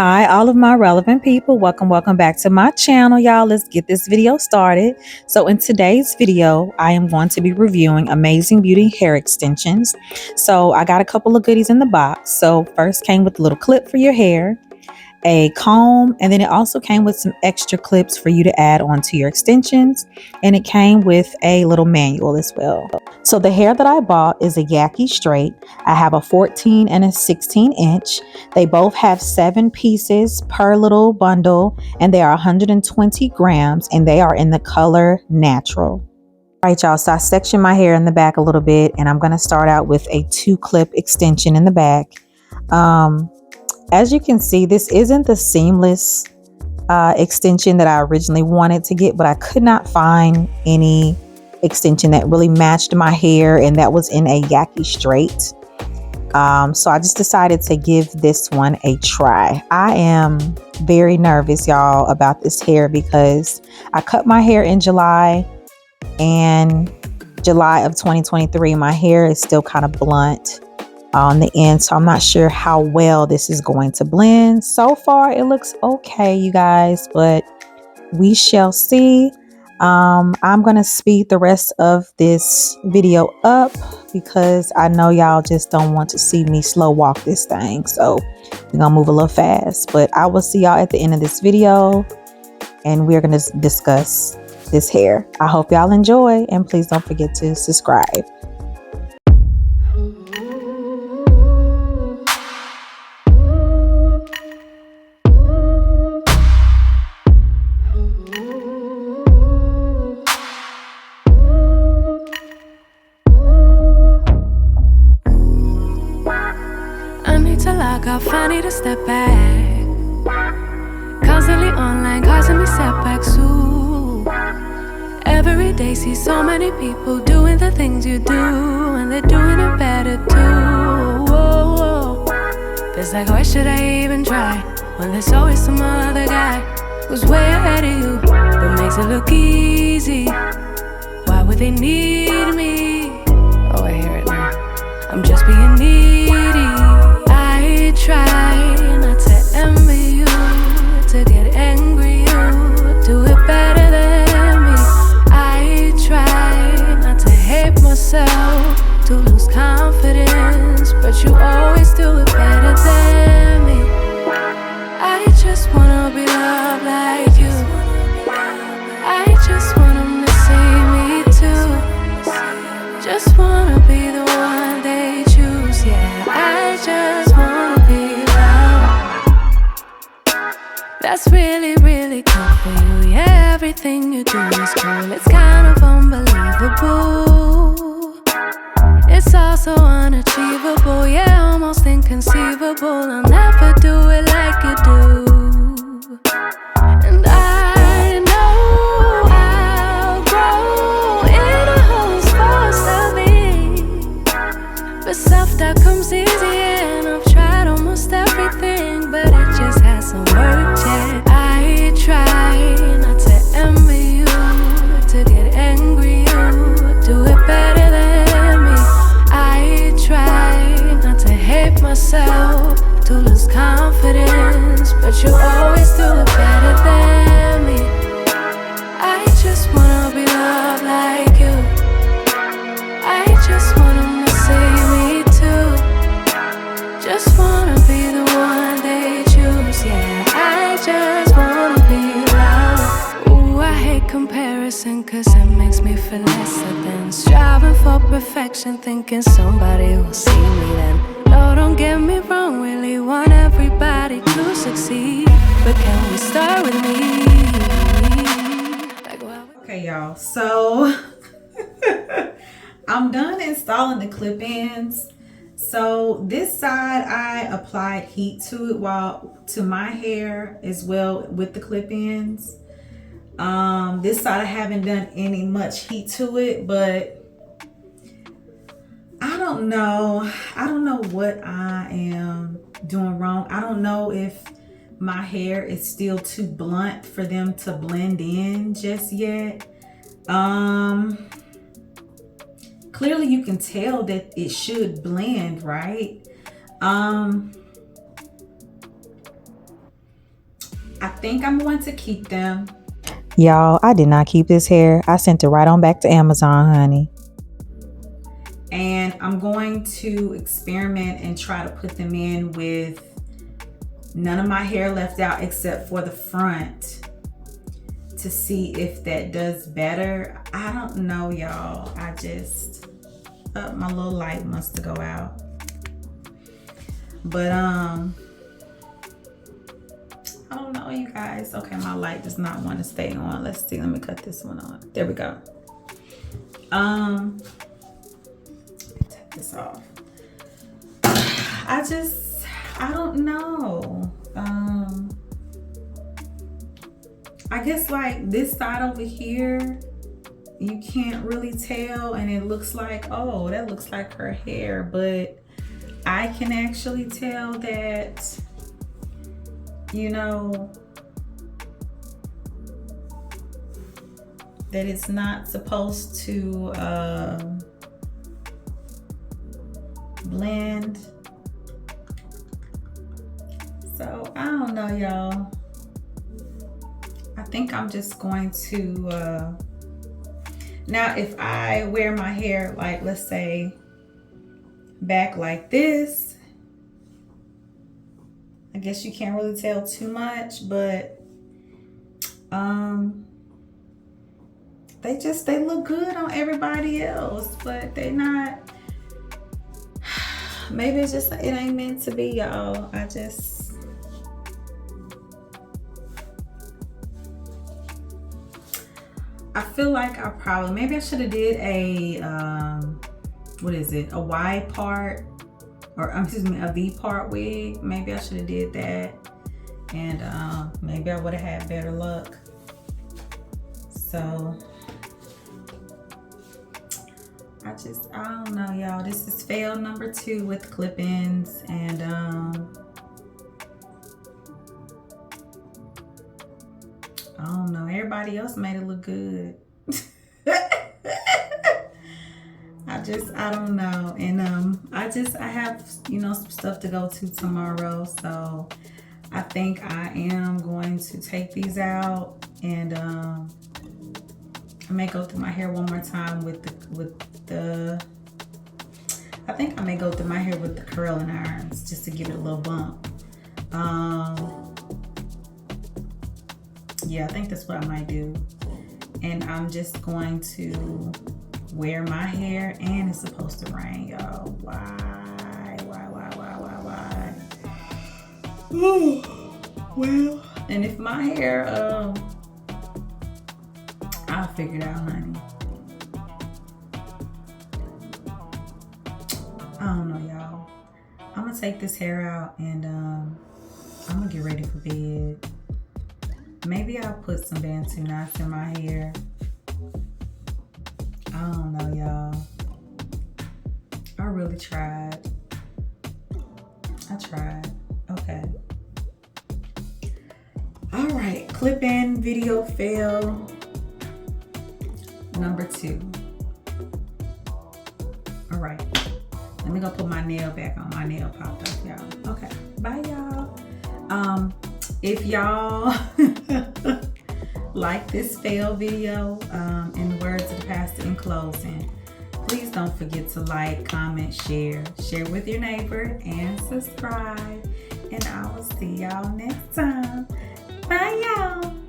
Hi, all of my relevant people. Welcome back to my channel, y'all. Let's get this video started. So in today's video, I am going to be reviewing Amazing Beauty hair extensions. So I got a couple of goodies in the box. So first came with a little clip for your hair, a comb, and then it also came with some extra clips for you to add onto your extensions, and it came with a little manual as well. So the hair that I bought is a Yaky straight. I have a 14 and a 16 inch. They both have 7 pieces per little bundle, and they are 120 grams, and they are in the color natural. All right, y'all, so I sectioned my hair in the back a little bit, and I'm going to start out with a 2-clip extension in the back. As you can see, this isn't the seamless extension that I originally wanted to get, but I could not find any extension that really matched my hair, and that was in a Yaky straight. So I just decided to give this one a try. I am very nervous, y'all, about this hair because I cut my hair in July, and July of 2023, my hair is still kind of blunt on the end, so I'm not sure how well this is going to blend. So far it looks okay, you guys, but we shall see. I'm gonna speed the rest of this video up because I know y'all just don't want to see me slow walk this thing, so we're gonna move a little fast. But I will see y'all at the end of this video, and we're gonna discuss this hair. I hope y'all enjoy, and please don't forget to subscribe. I need to step back. Constantly online, causing me setbacks too. Every day see so many people doing the things you do, and they're doing it better too. Whoa, whoa. Feels like, why should I even try when there's always some other guy who's way ahead of you, but makes it look easy? Why would they need me? Oh, I hear it now. I'm just being needy. I try not to envy you, to get angry you do it better than me. I try not to hate myself, to lose confidence, but you always do it better than me. I just wanna be loved like you. I just want them to see me too. Just wanna be the one they choose. Yeah, I just wanna be loved. That's really, really cool for you. Yeah, everything you do is cool. It's kind of unbelievable. It's also unachievable. Yeah, almost inconceivable. I'll never do it like you do. And I know I'll grow in a whole supposed to be, but self-doubt comes easy, and I've tried almost everything, but it just hasn't worked yet. I try not to envy you, to get angry you do it better than me. I try not to hate myself, to lose confidence, but you always do it better than me. I just wanna be loved like you. I just want them to see me too. Just wanna be the one they choose. Yeah, I just wanna be loved. Ooh, I hate comparison, cause it makes me feel lesser than striving for perfection, thinking somebody will see me then. No, don't get me wrong, really want everybody to succeed, but can we start with me? Okay, y'all, so I'm done installing the clip-ins. So this side I applied heat to it, while to my hair as well with the clip-ins. This side I haven't done any much heat to it, but I don't know what I am doing wrong. I don't know if my hair is still too blunt for them to blend in just yet. Clearly you can tell that it should blend, right? I think I'm going to keep them. Y'all, I did not keep this hair. I sent it right on back to Amazon, honey. And I'm going to experiment and try to put them in with none of my hair left out except for the front to see if that does better. I don't know, y'all. I just, my little light must go out. But I don't know, you guys. Okay, my light does not want to stay on. Let's see. Let me cut this one on. There we go. Take this off. I don't know. I guess like this side over here, you can't really tell, and it looks like, oh, that looks like her hair, but I can actually tell that, you know, that it's not supposed to blend. So I don't know, y'all. I think I'm just going to now if I wear my hair like, let's say back like this, I guess you can't really tell too much, but they look good on everybody else, but they not. Maybe it's just, it ain't meant to be, y'all. I feel like maybe I should have did a what is it, a Y part, or excuse me, a V part wig. Maybe I should have did that, and maybe I would have had better luck. So I don't know, y'all. This is fail number 2 with clip-ins, and I don't know. Everybody else made it look good. I don't know. And I have, you know, some stuff to go to tomorrow, so I think I am going to take these out, and I may go through my hair one more time with the I think I may go through my hair with the curling irons just to give it a little bump. Yeah, I think that's what I might do. And I'm just going to wear my hair, and it's supposed to rain, y'all. Why? Ooh, well, and if my hair, I'll figure it out, honey. I don't know, y'all. I'm gonna take this hair out, and I'm gonna get ready for bed. Maybe I'll put some Bantu knots in my hair. I don't know, y'all. I really tried. I tried. Okay. All right, clip-in video fail number 2. All right. Let me go put my nail back on. My nail popped up, y'all. Okay. Bye, y'all. If y'all like this fail video, in the words of the pastor in closing, please don't forget to like, comment, share with your neighbor, and subscribe. And I will see y'all next time. Bye, y'all.